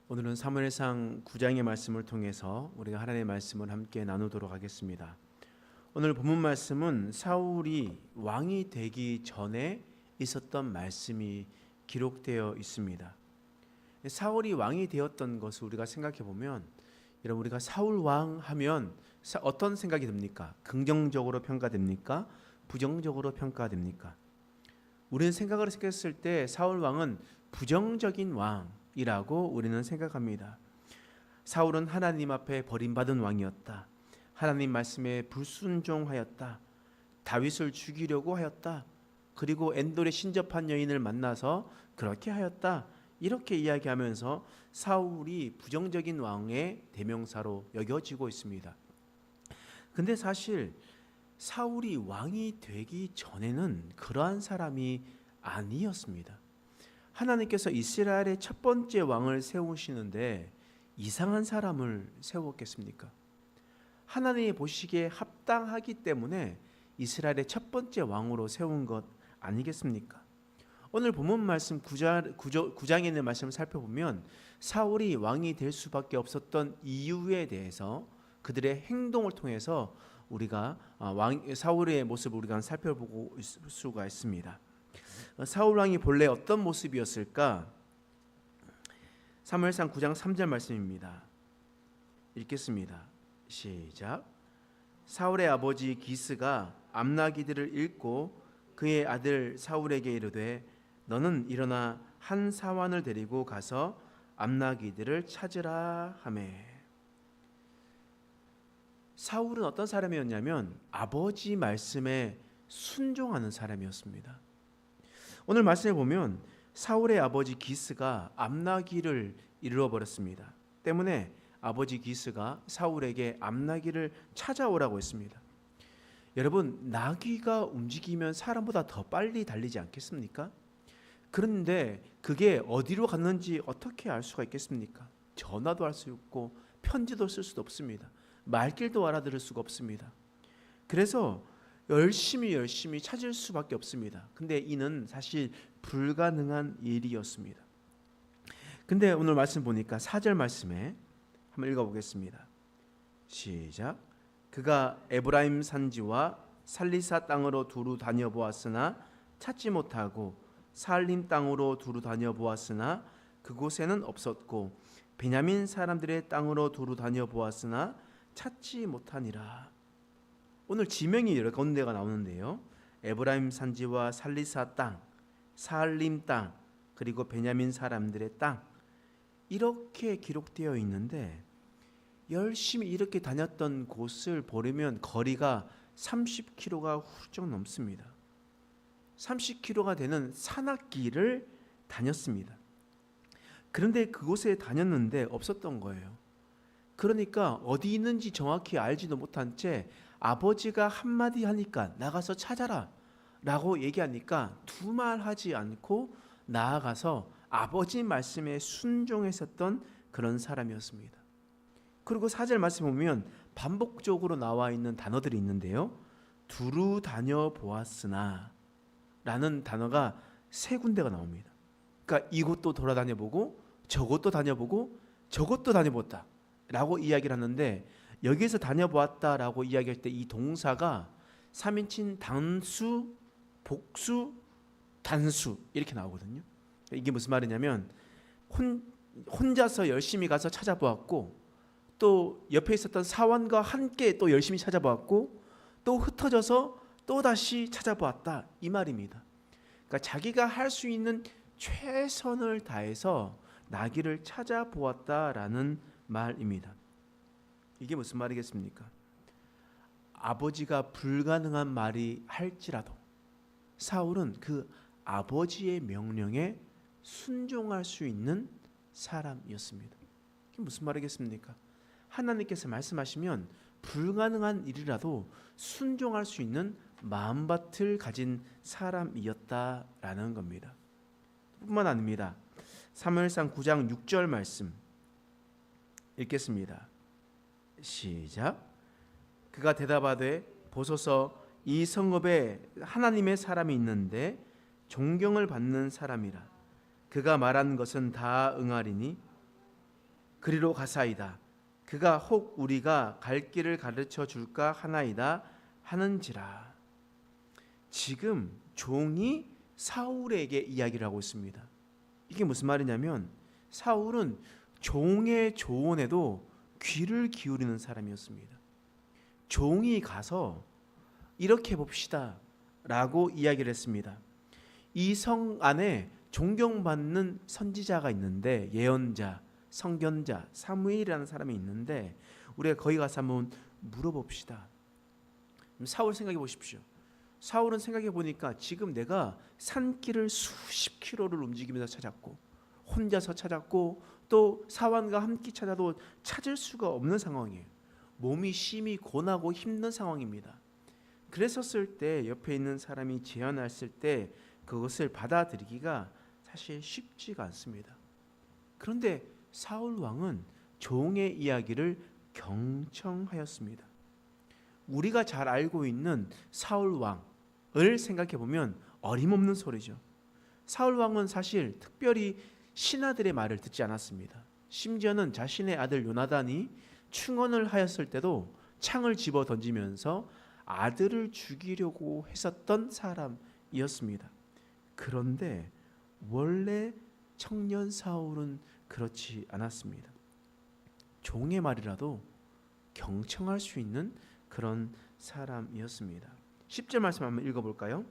오늘은 사무엘상 9장의 말씀을 통해서 우리가 하나님의 말씀을 함께 나누도록 하겠습니다. 오늘 본문 말씀은 사울이 왕이 되기 전에 있었던 말씀이 기록되어 있습니다. 사울이 왕이 되었던 것을 우리가 생각해 보면, 여러분, 우리가 사울 왕 하면 어떤 생각이 듭니까? 긍정적으로 평가됩니까? 부정적으로 평가됩니까? 우리는 생각을 했을 때 사울 왕은 부정적인 왕이라고 우리는 생각합니다. 사울은 하나님 앞에 버림받은 왕이었다. 하나님 말씀에 불순종하였다. 다윗을 죽이려고 하였다. 그리고 엔돌에 신접한 여인을 만나서 그렇게 하였다. 이렇게 이야기하면서 사울이 부정적인 왕의 대명사로 여겨지고 있습니다. 근데 사실 사울이 왕이 되기 전에는 그러한 사람이 아니었습니다. 하나님께서 이스라엘의 첫 번째 왕을 세우시는데 이상한 사람을 세웠겠습니까? 하나님이 보시기에 합당하기 때문에 이스라엘의 첫 번째 왕으로 세운 것 아니겠습니까? 오늘 본문 말씀 9장에 있는 말씀을 살펴보면 사울이 왕이 될 수밖에 없었던 이유에 대해서 그들의 행동을 통해서 우리가 사울의 모습을 우리가 살펴보고 있을 수가 있습니다. 사울 왕이 본래 어떤 모습이었을까? 사무엘상 9장 3절 말씀입니다. 읽겠습니다. 시작. 사울의 아버지 기스가 암나기들을 읽고 그의 아들 사울에게 이르되 너는 일어나 한 사환을 데리고 가서 암나기들을 찾으라 하매. 사울은 어떤 사람이었냐면 아버지 말씀에 순종하는 사람이었습니다. 오늘 말씀에 보면 사울의 아버지 기스가 암나기를 잃어버렸습니다. 때문에 아버지 기스가 사울에게 암나기를 찾아오라고 했습니다. 여러분, 나귀가 움직이면 사람보다 더 빨리 달리지 않겠습니까? 그런데 그게 어디로 갔는지 어떻게 알 수가 있겠습니까? 전화도 할 수 없고 편지도 쓸 수도 없습니다. 말길도 알아들을 수가 없습니다. 그래서 열심히 찾을 수밖에 없습니다. 근데 이는 사실 불가능한 일이었습니다. 근데 오늘 말씀 보니까 4절 말씀에 한번 읽어보겠습니다. 시작. 그가 에브라임 산지와 살리사 땅으로 두루 다녀보았으나 찾지 못하고 살림 땅으로 두루 다녀보았으나 그곳에는 없었고 베냐민 사람들의 땅으로 두루 다녀보았으나 찾지 못하니라. 오늘 지명이 여러 군데가 나오는데요. 에브라임 산지와 살리사 땅, 살림 땅, 그리고 베냐민 사람들의 땅, 이렇게 기록되어 있는데 열심히 이렇게 다녔던 곳을 보려면 거리가 30km가 훌쩍 넘습니다. 30km가 되는 산악길을 다녔습니다. 그런데 그곳에 다녔는데 없었던 거예요. 그러니까 어디 있는지 정확히 알지도 못한 채 아버지가 한마디 하니까 나가서 찾아라 라고 얘기하니까 두말하지 않고 나아가서 아버지 말씀에 순종했었던 그런 사람이었습니다. 그리고 4절 말씀 보면 반복적으로 나와 있는 단어들이 있는데요. 두루 다녀보았으나 라는 단어가 3군데가 나옵니다. 그러니까 이곳도 돌아다녀보고 저곳도 다녀보고 저곳도 다녀봤다 라고 이야기를 하는데, 여기에서 다녀보았다 라고 이야기할 때 이 동사가 3인칭 단수, 복수, 단수 이렇게 나오거든요. 이게 무슨 말이냐면 혼자서 열심히 가서 찾아보았고, 또 옆에 있었던 사원과 함께 또 열심히 찾아보았고, 또 흩어져서 또 다시 찾아보았다, 이 말입니다. 그러니까 자기가 할 수 있는 최선을 다해서 나귀를 찾아보았다라는 말입니다. 이게 무슨 말이겠습니까? 아버지가 불가능한 말이 할지라도 사울은 그 아버지의 명령에 순종할 수 있는 사람이었습니다. 이게 무슨 말이겠습니까? 하나님께서 말씀하시면 불가능한 일이라도 순종할 수 있는 마음밭을 가진 사람이었다라는 겁니다. 뿐만 아닙니다. 사무엘상 9장 6절 말씀 읽겠습니다. 시작. 그가 대답하되 보소서 이 성읍에 하나님의 사람이 있는데 존경을 받는 사람이라. 그가 말한 것은 다 응하리니 그리로 가사이다. 그가 혹 우리가 갈 길을 가르쳐 줄까 하나이다 하는지라. 지금 종이 사울에게 이야기를 하고 있습니다. 이게 무슨 말이냐면 사울은 종의 조언에도 귀를 기울이는 사람이었습니다. 종이 가서 이렇게 봅시다 라고 이야기를 했습니다. 이 성 안에 존경받는 선지자가 있는데, 예언자, 선견자 사무엘이라는 사람이 있는데 우리가 거기 가서 한번 물어봅시다. 사울 생각해 보십시오. 사울은 생각해 보니까 지금 내가 산길을 수십 킬로를 움직이면서 찾았고, 혼자서 찾았고, 또 사환과 함께 찾아도 찾을 수가 없는 상황이에요. 몸이 심히 고나고 힘든 상황입니다. 그랬었을 때 옆에 있는 사람이 제안했을 때 그것을 받아들이기가 사실 쉽지가 않습니다. 그런데 사울 왕은 종의 이야기를 경청하였습니다. 우리가 잘 알고 있는 사울 왕을 생각해 보면 어림없는 소리죠. 사울 왕은 사실 특별히 신하들의 말을 듣지 않았습니다. 심지어는 자신의 아들 요나단이 충언을 하였을 때도 창을 집어 던지면서 아들을 죽이려고 했었던 사람이었습니다. 그런데 원래 청년 사울은 그렇지 않았습니다. 종의 말이라도 경청할 수 있는 그런 사람이었습니다. 10절 말씀 한번 읽어볼까요?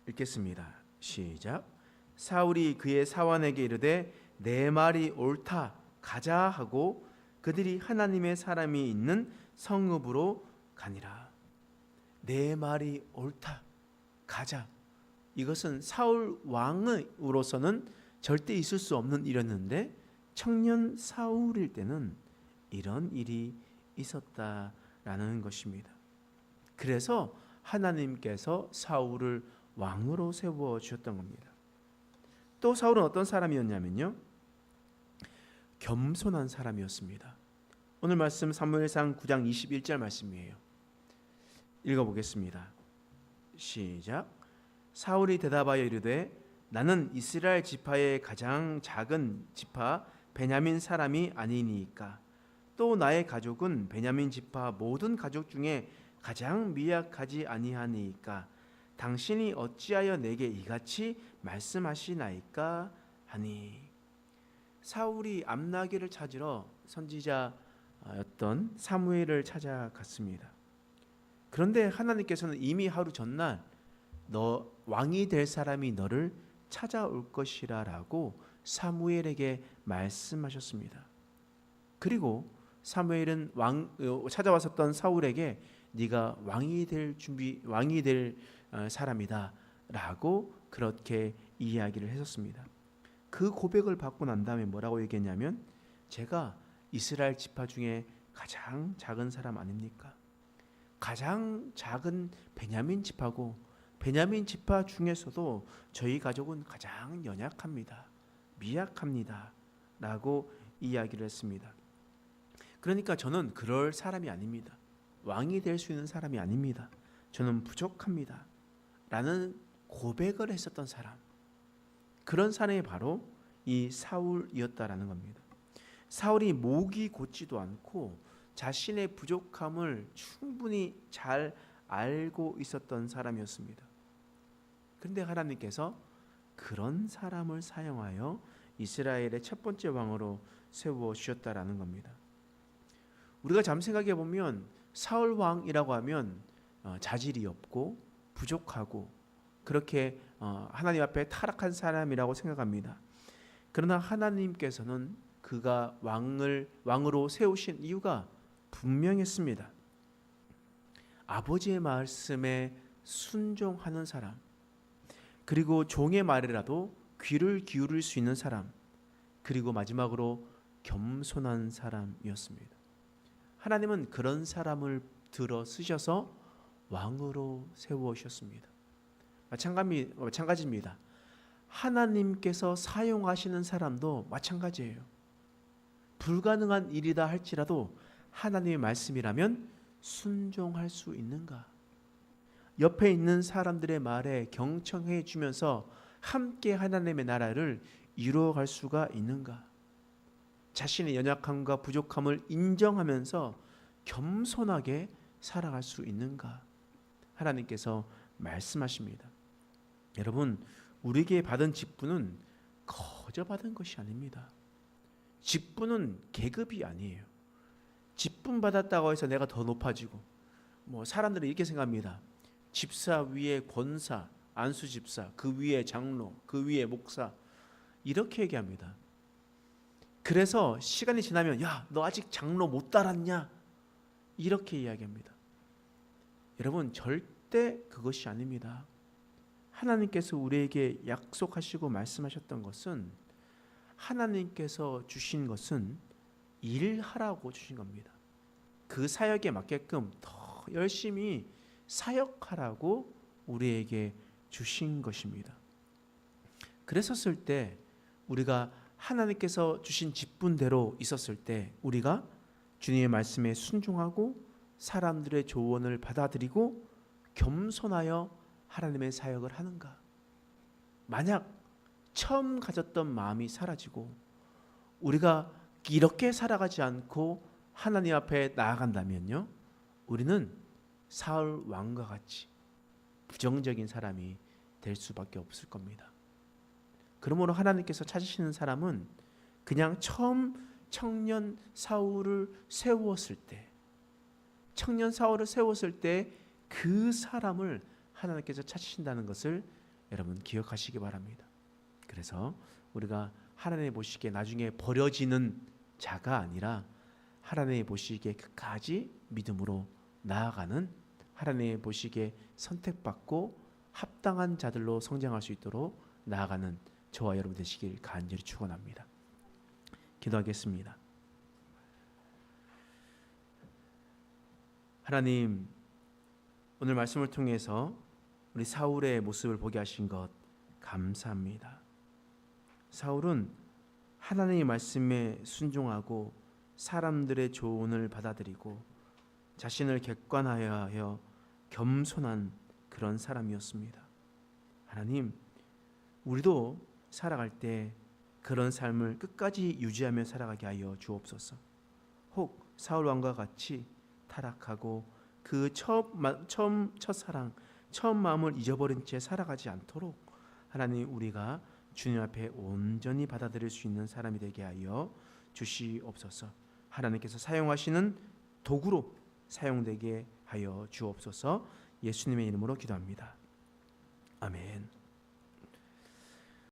읽겠습니다. 시작. 사울이 그의 사환에게 이르되 내 말이 옳다 가자 하고 그들이 하나님의 사람이 있는 성읍으로 가니라. 내 말이 옳다 가자. 이것은 사울 왕으로서는 절대 있을 수 없는 일이었는데 청년 사울일 때는 이런 일이 있었다라는 것입니다. 그래서 하나님께서 사울을 왕으로 세워 주셨던 겁니다. 또 사울은 어떤 사람이었냐면요, 겸손한 사람이었습니다. 오늘 말씀 사무엘상 9장 21절 말씀이에요. 읽어보겠습니다. 시작. 사울이 대답하여 이르되 나는 이스라엘 지파의 가장 작은 지파 베냐민 사람이 아니니까 또 나의 가족은 베냐민 지파 모든 가족 중에 가장 미약하지 아니하니까 당신이 어찌하여 내게 이같이 말씀하시나이까 하니. 사울이 암나기를 찾으러 선지자였던 사무엘을 찾아갔습니다. 그런데 하나님께서는 이미 하루 전날 너 왕이 될 사람이 너를 찾아올 것이라 라고 사무엘에게 말씀하셨습니다. 그리고 사무엘은 찾아왔었던 사울에게 네가 왕이 될 사람이다 라고 그렇게 이야기를 했었습니다. 그 고백을 받고 난 다음에 뭐라고 얘기했냐면 제가 이스라엘 지파 중에 가장 작은 사람 아닙니까? 가장 작은 베냐민 지파고 베냐민 지파 중에서도 저희 가족은 가장 연약합니다. 미약합니다. 라고 이야기를 했습니다. 그러니까 저는 그럴 사람이 아닙니다. 왕이 될 수 있는 사람이 아닙니다. 저는 부족합니다. 라는 고백을 했었던 사람. 그런 사람이 바로 이 사울이었다라는 겁니다. 사울이 목이 곧지도 않고 자신의 부족함을 충분히 잘 알고 있었던 사람이었습니다. 그런데 하나님께서 그런 사람을 사용하여 이스라엘의 첫 번째 왕으로 세워 주셨다라는 겁니다. 우리가 잠 생각해 보면 사울 왕이라고 하면 자질이 없고 부족하고 그렇게 하나님 앞에 타락한 사람이라고 생각합니다. 그러나 하나님께서는 그가 왕으로 세우신 이유가 분명했습니다. 아버지의 말씀에 순종하는 사람, 그리고 종의 말이라도 귀를 기울일 수 있는 사람, 그리고 마지막으로 겸손한 사람이었습니다. 하나님은 그런 사람을 들어 쓰셔서 왕으로 세우셨습니다. 마찬가지입니다. 하나님께서 사용하시는 사람도 마찬가지예요. 불가능한 일이다 할지라도 하나님의 말씀이라면 순종할 수 있는가? 옆에 있는 사람들의 말에 경청해 주면서 함께 하나님의 나라를 이루어갈 수가 있는가? 자신의 연약함과 부족함을 인정하면서 겸손하게 살아갈 수 있는가? 하나님께서 말씀하십니다. 여러분, 우리에게 받은 직분은 거저 받은 것이 아닙니다. 직분은 계급이 아니에요. 직분 받았다고 해서 내가 더 높아지고, 사람들은 이렇게 생각합니다. 집사 위에 권사, 안수 집사, 그 위에 장로, 그 위에 목사, 이렇게 얘기합니다. 그래서 시간이 지나면 야, 너 아직 장로 못 달았냐? 이렇게 이야기합니다. 여러분, 절대 그것이 아닙니다. 하나님께서 우리에게 약속하시고 말씀하셨던 것은, 하나님께서 주신 것은 일하라고 주신 겁니다. 그 사역에 맞게끔 더 열심히 사역하라고 우리에게 주신 것입니다. 그랬었을 때, 우리가 하나님께서 주신 직분대로 있었을 때, 우리가 주님의 말씀에 순종하고 사람들의 조언을 받아들이고 겸손하여 하나님의 사역을 하는가? 만약 처음 가졌던 마음이 사라지고 우리가 이렇게 살아가지 않고 하나님 앞에 나아간다면요, 우리는 사울 왕과 같이 부정적인 사람이 될 수밖에 없을 겁니다. 그러므로 하나님께서 찾으시는 사람은 그냥 처음 청년 사울을 세웠을 때, 그 사람을 하나님께서 찾으신다는 것을 여러분 기억하시기 바랍니다. 그래서 우리가 하나님 보시기에 나중에 버려지는 자가 아니라 하나님 보시기에 끝까지 믿음으로 나아가는, 하나님 보시기에 선택받고 합당한 자들로 성장할 수 있도록 나아가는 저와 여러분 되시길 간절히 축원합니다. 기도하겠습니다. 하나님, 오늘 말씀을 통해서 우리 사울의 모습을 보게 하신 것 감사합니다. 사울은 하나님의 말씀에 순종하고 사람들의 조언을 받아들이고 자신을 객관하여 겸손한 그런 사람이었습니다. 하나님, 우리도 살아갈 때 그런 삶을 끝까지 유지하며 살아가게 하여 주옵소서. 혹 사울 왕과 같이 타락하고 그 첫사랑, 처음 마음을 잊어버린 채 살아가지 않도록 하나님, 우리가 주님 앞에 온전히 받아들일 수 있는 사람이 되게 하여 주시옵소서. 하나님께서 사용하시는 도구로 사용되게 하여 주옵소서. 예수님의 이름으로 기도합니다. 아멘.